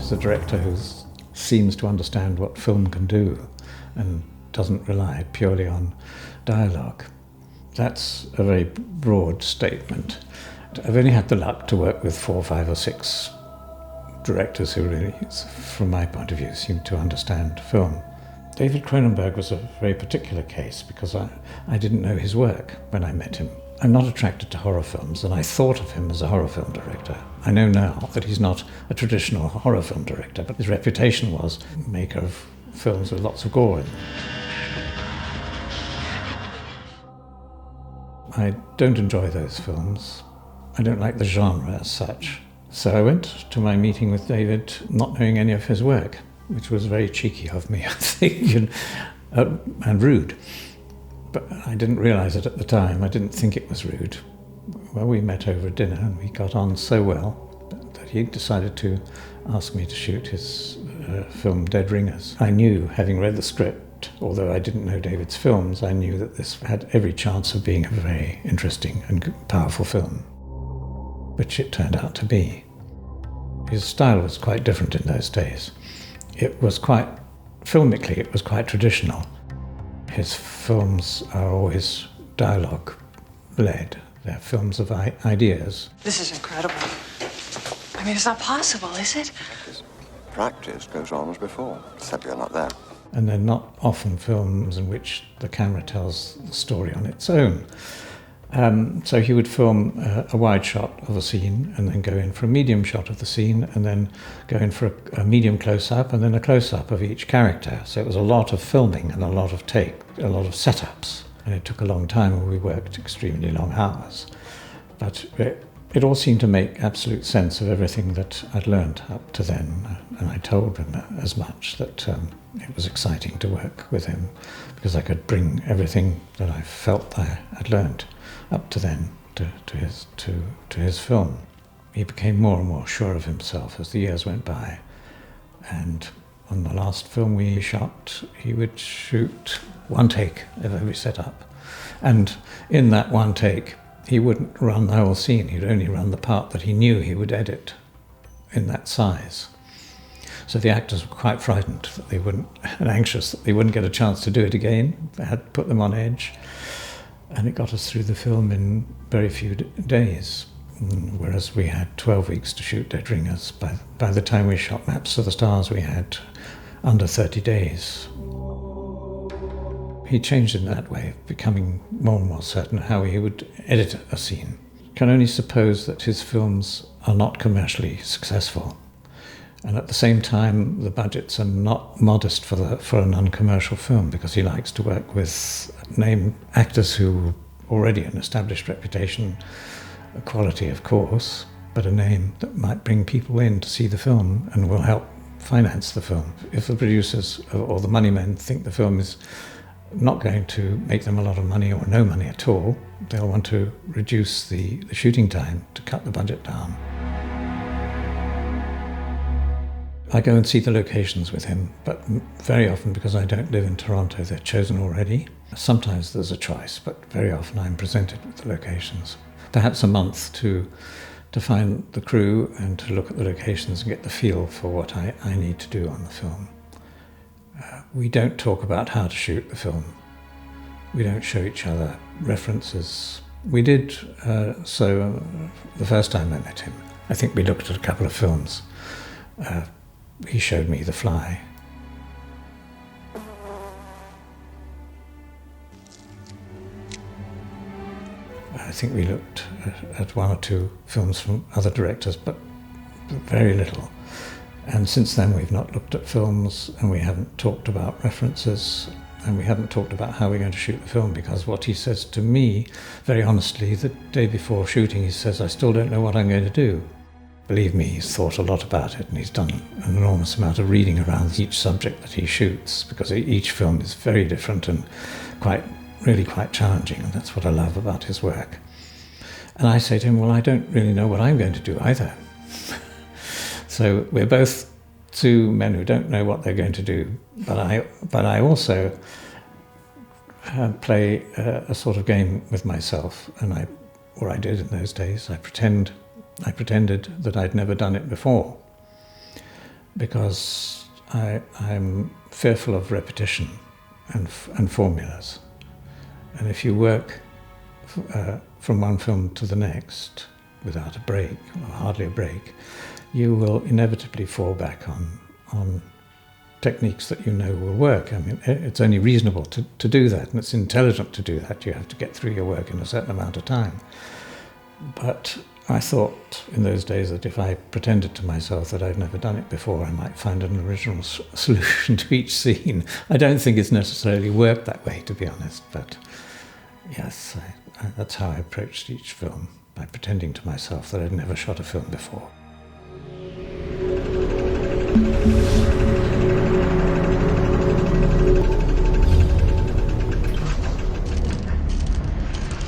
is a director who seems to understand what film can do and doesn't rely purely on dialogue. That's a very broad statement. I've only had the luck to work with 4, 5 or 6 directors who really, from my point of view, seem to understand film. David Cronenberg was a very particular case because I didn't know his work when I met him. I'm not attracted to horror films, and I thought of him as a horror film director. I know now that he's not a traditional horror film director, but his reputation was maker of films with lots of gore in them. I don't enjoy those films. I don't like the genre as such. So I went to my meeting with David not knowing any of his work, which was very cheeky of me, I think, and rude. But I didn't realise it at the time. I didn't think it was rude. Well, we met over dinner and we got on so well that he decided to ask me to shoot his film Dead Ringers. I knew, having read the script, although I didn't know David's films, I knew that this had every chance of being a very interesting and powerful film, which it turned out to be. His style was quite different in those days. It was quite, filmically, it was quite traditional. His films are always dialogue-led. They're films of ideas. This is incredible. I mean, it's not possible, is it? Practice goes on as before, except you're not there. And they're not often films in which the camera tells the story on its own. So he would film a wide shot of a scene and then go in for a medium shot of the scene and then go in for a medium close-up and then a close-up of each character. So it was a lot of filming and a lot of a lot of setups. And it took a long time and we worked extremely long hours. But it all seemed to make absolute sense of everything that I'd learned up to then. And I told him as much, that it was exciting to work with him because I could bring everything that I felt I had learned up to then to his film. He became more and more sure of himself as the years went by. And on the last film we shot, he would shoot one take of every setup. And in that one take, he wouldn't run the whole scene. He'd only run the part that he knew he would edit in that size. So the actors were quite frightened that they wouldn't, and anxious that they wouldn't get a chance to do it again. They had to put them on edge. And it got us through the film in very few days, whereas we had 12 weeks to shoot Dead Ringers. By the time we shot Maps of the Stars, we had under 30 days. He changed in that way, becoming more and more certain how he would edit a scene. Can only suppose that his films are not commercially successful. And at the same time, the budgets are not modest for a non-commercial film, because he likes to work with name actors who already an established reputation, a quality of course, but a name that might bring people in to see the film and will help finance the film. If the producers or the money men think the film is not going to make them a lot of money or no money at all, they'll want to reduce the shooting time to cut the budget down. I go and see the locations with him, but very often, because I don't live in Toronto, they're chosen already. Sometimes there's a choice, but very often I'm presented with the locations. Perhaps a month to find the crew and to look at the locations and get the feel for what I need to do on the film. We don't talk about how to shoot the film. We don't show each other references. We did so the first time I met him. I think we looked at a couple of films. He showed me The Fly. I think we looked at one or two films from other directors, but very little. And since then we've not looked at films, and we haven't talked about references, and we haven't talked about how we're going to shoot the film, because what he says to me, very honestly, the day before shooting, he says, I still don't know what I'm going to do. Believe me, he's thought a lot about it, and he's done an enormous amount of reading around each subject that he shoots, because each film is very different and really quite challenging, and that's what I love about his work. And I say to him, well, I don't really know what I'm going to do either. So we're both two men who don't know what they're going to do, but I also play a sort of game with myself, and I did in those days. I pretended that I'd never done it before. because I'm fearful of repetition and formulas. And if you work from one film to the next without a break, or hardly a break, you will inevitably fall back on techniques that you know will work. I mean, it's only reasonable to do that, and it's intelligent to do that. You have to get through your work in a certain amount of time. But I thought in those days that if I pretended to myself that I'd never done it before, I might find an original solution to each scene. I don't think it's necessarily worked that way, to be honest, but yes, that's how I approached each film, by pretending to myself that I'd never shot a film before.